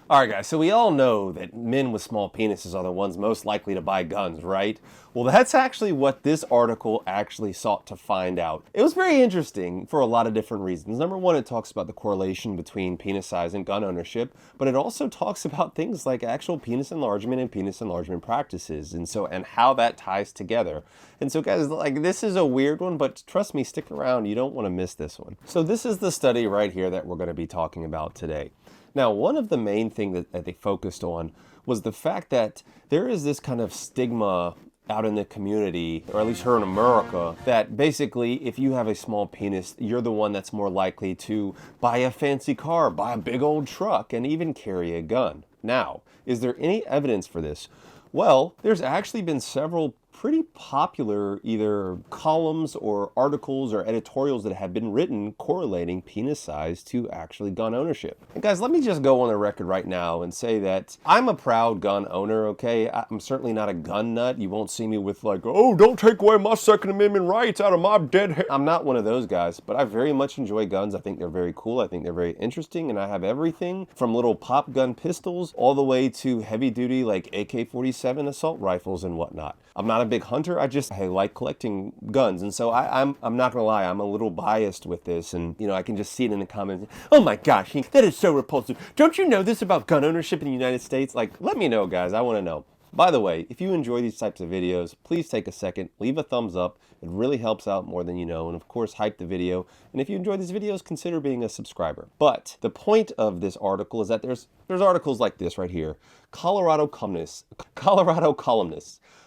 Alright guys, so we all know that men with small penises are the ones most likely to buy guns, right? Well, that's actually what this article actually sought to find out. It was very interesting for a lot of different reasons. Number one, it talks about the correlation between penis size and gun ownership, but it also talks about things like actual penis enlargement and penis enlargement practices, and how that ties together. And so guys, like, this is a weird one, but trust me, stick around, you don't want to miss this one. So this is the study right here that we're going to be talking about today. Now, one of the main things that they focused on was the fact that there is this kind of stigma out in the community, or at least here in America, that basically if you have a small penis, you're the one that's more likely to buy a fancy car, buy a big old truck, and even carry a gun. Now, is there any evidence for this? Well, there's actually been several pretty popular either columns or articles or editorials that have been written correlating penis size to actually gun ownership. And guys, let me just go on the record right now and say that I'm a proud gun owner, okay? I'm certainly not a gun nut. You won't see me with like, oh, don't take away my Second Amendment rights out of my dead hair. I'm not one of those guys, but I very much enjoy guns. I think they're very cool. I think they're very interesting, and I have everything from little pop gun pistols all the way to heavy duty like AK-47 assault rifles and whatnot. I'm not a big hunter. I like collecting guns. And so I'm not gonna lie, I'm a little biased with this. And you know, I can just see it in the comments. Oh my gosh, Hink, that is so repulsive. Don't you know this about gun ownership in the United States? Like, let me know, guys. I wanna know. By the way, if you enjoy these types of videos, please take a second, leave a thumbs up. It really helps out more than you know. And of course, hype the video. And if you enjoy these videos, consider being a subscriber. But the point of this article is that there's articles like this right here. Colorado columnists.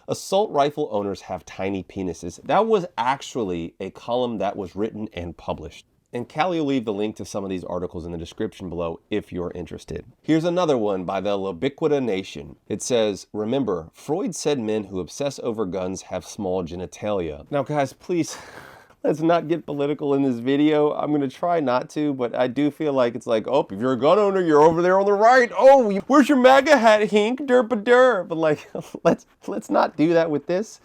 Assault rifle owners have tiny penises. That was actually a column that was written and published. And Callie will leave the link to some of these articles in the description below if you're interested. Here's another one by the Libiquita Nation. It says, remember, Freud said men who obsess over guns have small genitalia. Now guys, please, let's not get political in this video. I'm going to try not to, but I do feel like it's like, oh, if you're a gun owner, you're over there on the right. Oh, where's your MAGA hat, Hink? Derp-a-derp. But like, let's not do that with this.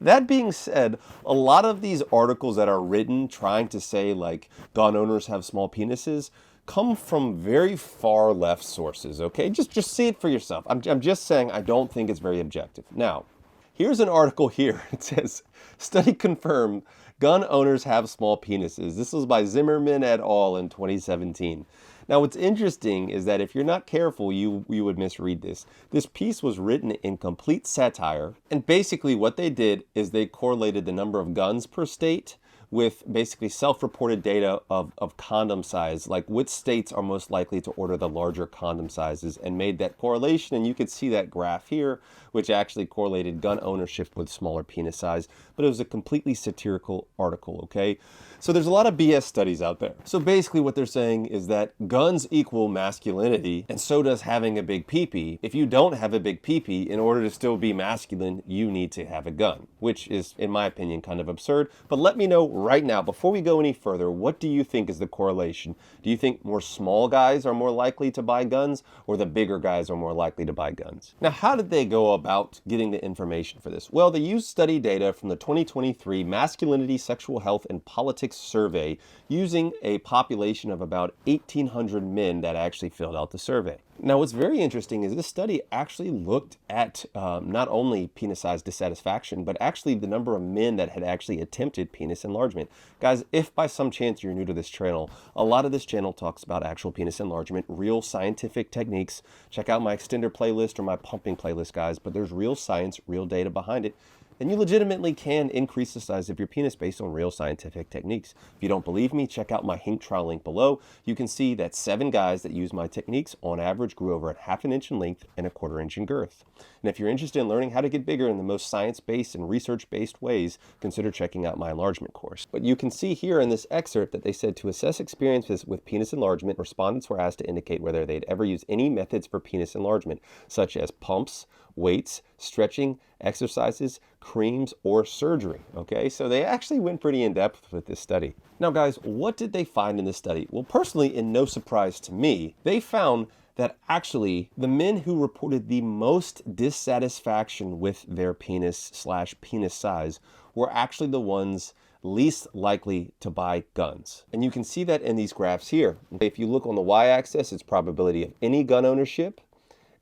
That being said, a lot of these articles that are written trying to say like gun owners have small penises come from very far left sources, okay? Just see it for yourself. I'm just saying I don't think it's very objective. Now, here's an article here. It says, study confirmed gun owners have small penises. This was by Zimmerman et al. In 2017. Now, what's interesting is that if you're not careful, you would misread this. This piece was written in complete satire, and basically what they did is they correlated the number of guns per state with basically self-reported data of condom size, like which states are most likely to order the larger condom sizes, and made that correlation. And you could see that graph here, which actually correlated gun ownership with smaller penis size, but it was a completely satirical article, okay? So there's a lot of BS studies out there. So basically what they're saying is that guns equal masculinity, and so does having a big pee-pee. If you don't have a big pee-pee, in order to still be masculine, you need to have a gun, which is, in my opinion, kind of absurd. But let me know right now, before we go any further, what do you think is the correlation? Do you think more small guys are more likely to buy guns, or the bigger guys are more likely to buy guns? Now, how did they go about getting the information for this? Well, they used study data from the 2023 Masculinity, Sexual Health, and Politics survey using a population of about 1,800 men that actually filled out the survey. Now, what's very interesting is this study actually looked at not only penis size dissatisfaction, but actually the number of men that had actually attempted penis enlargement. Guys, if by some chance you're new to this channel, a lot of this channel talks about actual penis enlargement, real scientific techniques. Check out my extender playlist or my pumping playlist, guys, but there's real science, real data behind it. And you legitimately can increase the size of your penis based on real scientific techniques. If you don't believe me, check out my Hink trial link below. You can see that 7 guys that use my techniques on average grew over ½ an inch in length and ¼ inch in girth. And if you're interested in learning how to get bigger in the most science-based and research-based ways, consider checking out my enlargement course. But you can see here in this excerpt that they said to assess experiences with penis enlargement, respondents were asked to indicate whether they'd ever used any methods for penis enlargement, such as pumps, weights, stretching, exercises, creams, or surgery. Okay, so they actually went pretty in depth with this study. Now guys, what did they find in this study? Well, personally, in no surprise to me, they found that actually the men who reported the most dissatisfaction with their penis/penis size were actually the ones least likely to buy guns. And you can see that in these graphs here. If you look on the y-axis, it's probability of any gun ownership.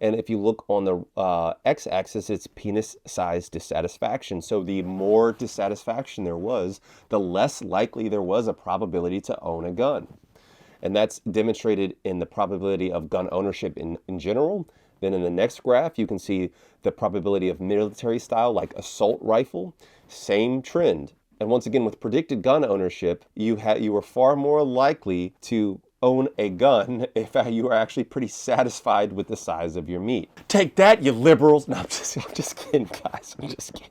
And if you look on the x-axis, it's penis size dissatisfaction. So the more dissatisfaction there was, the less likely there was a probability to own a gun. And that's demonstrated in the probability of gun ownership in general. Then in the next graph, you can see the probability of military style, like assault rifle, same trend. And once again, with predicted gun ownership, you were far more likely to own a gun if you are actually pretty satisfied with the size of your meat. Take that, you liberals. No, I'm just kidding, guys. I'm just kidding.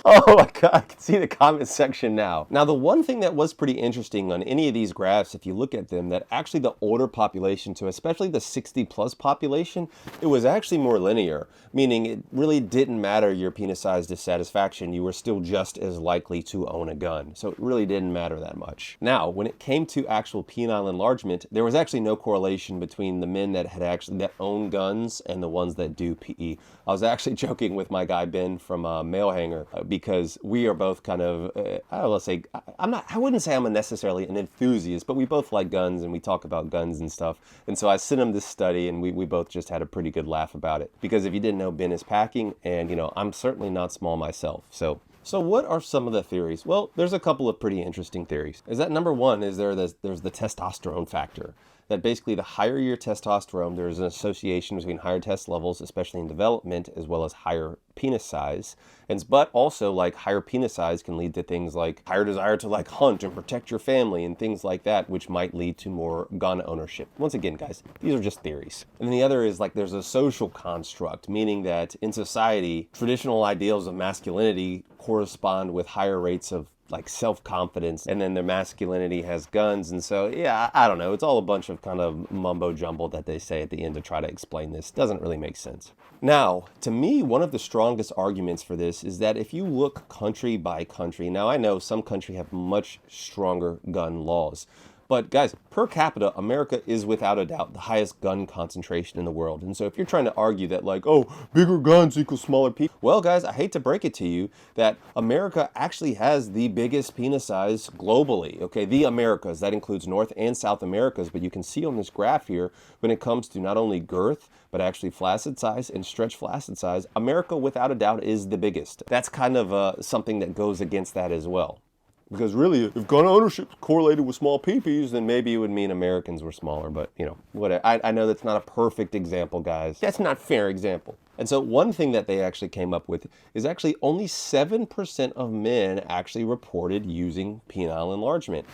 Oh my God, I can see the comment section now. Now, the one thing that was pretty interesting on any of these graphs, if you look at them, that actually the older population, so especially the 60+ population, it was actually more linear, meaning it really didn't matter your penis size dissatisfaction. You were still just as likely to own a gun. So it really didn't matter that much. Now, when it came to actual penile enlargement, there was actually no correlation between the men that own guns and the ones that do PE. I was actually joking with my guy Ben from Male Hanger, because we are both kind of, I wouldn't say I'm necessarily an enthusiast, but we both like guns and we talk about guns and stuff. And so I sent him this study and we both just had a pretty good laugh about it. Because if you didn't know, Ben is packing, and I'm certainly not small myself. So what are some of the theories? Well, there's a couple of pretty interesting theories. Is that number one is there's the testosterone factor. That basically the higher your testosterone, there's an association between higher test levels, especially in development, as well as higher penis size. But also, like, higher penis size can lead to things like higher desire to like hunt and protect your family and things like that, which might lead to more gun ownership. Once again, guys, these are just theories. And then the other is like there's a social construct, meaning that in society, traditional ideals of masculinity correspond with higher rates of like self-confidence, and then their masculinity has guns. And so, yeah, I don't know. It's all a bunch of kind of mumbo jumbo that they say at the end to try to explain this. Doesn't really make sense. Now, to me, one of the strongest arguments for this is that if you look country by country, now I know some countries have much stronger gun laws, but guys, per capita, America is without a doubt the highest gun concentration in the world. And so if you're trying to argue that like, oh, bigger guns equals smaller people, well, guys, I hate to break it to you that America actually has the biggest penis size globally. Okay, the Americas, that includes North and South Americas, but you can see on this graph here, when it comes to not only girth, but actually flaccid size and stretch flaccid size, America without a doubt is the biggest. That's kind of something that goes against that as well. Because really, if gun ownership correlated with small peepees, then maybe it would mean Americans were smaller. But, whatever. I know that's not a perfect example, guys. That's not a fair example. And so one thing that they actually came up with is actually only 7% of men actually reported using penile enlargement.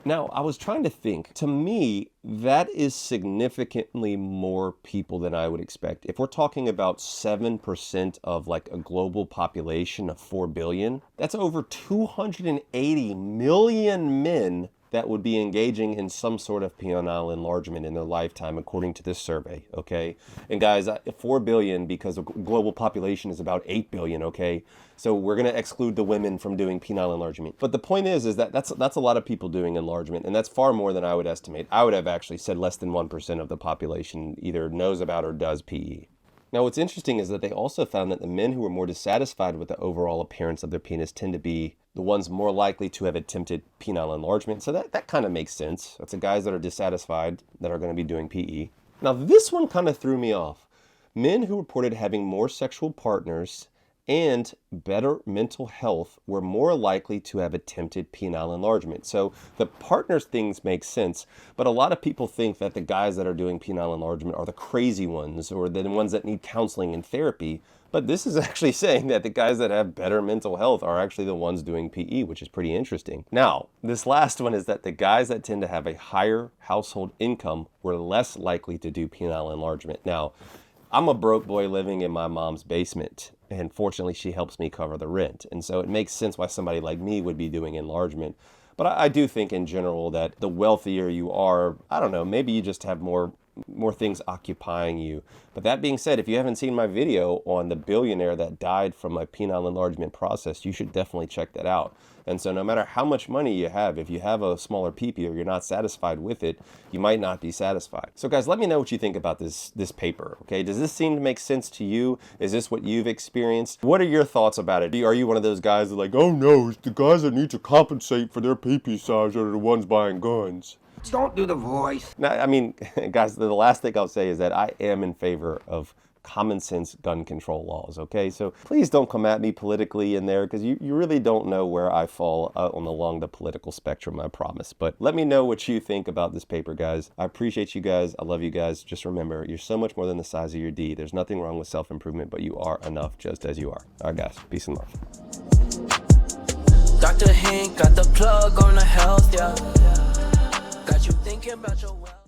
Now, I was trying to think, to me, that is significantly more people than I would expect. If we're talking about 7% of like a global population of 4 billion, that's over 280 million men that would be engaging in some sort of penile enlargement in their lifetime, according to this survey, okay? And guys, 4 billion because the global population is about 8 billion, okay? So we're gonna exclude the women from doing penile enlargement. But the point is that that's a lot of people doing enlargement, and that's far more than I would estimate. I would have actually said less than 1% of the population either knows about or does PE. Now, what's interesting is that they also found that the men who were more dissatisfied with the overall appearance of their penis tend to be the ones more likely to have attempted penile enlargement. So that kind of makes sense. That's the guys that are dissatisfied that are going to be doing PE. Now, this one kind of threw me off. Men who reported having more sexual partners and better mental health were more likely to have attempted penile enlargement. So the partners things make sense, but a lot of people think that the guys that are doing penile enlargement are the crazy ones or the ones that need counseling and therapy. But this is actually saying that the guys that have better mental health are actually the ones doing PE, which is pretty interesting. Now, this last one is that the guys that tend to have a higher household income were less likely to do penile enlargement. Now, I'm a broke boy living in my mom's basement, and fortunately she helps me cover the rent. And so it makes sense why somebody like me would be doing enlargement. But I do think in general that the wealthier you are, I don't know, maybe you just have more more things occupying you. But that being said, if you haven't seen my video on the billionaire that died from a penile enlargement process, you should definitely check that out. And so no matter how much money you have, if you have a smaller PP or you're not satisfied with it, you might not be satisfied. So guys, let me know what you think about this paper, okay? Does this seem to make sense to you? Is this what you've experienced? What are your thoughts about it? Are you one of those guys that are like, oh no, it's the guys that need to compensate for their PP size are the ones buying guns? Don't do the voice. Now, I mean, guys, the last thing I'll say is that I am in favor of common sense gun control laws, okay? So please don't come at me politically in there, because you really don't know where I fall along the political spectrum, I promise. But let me know what you think about this paper, guys. I appreciate you guys. I love you guys. Just remember, you're so much more than the size of your D. There's nothing wrong with self-improvement, but you are enough just as you are. All right, guys. Peace and love. Dr. Hink got the plug on the health, yeah. Got you thinking about your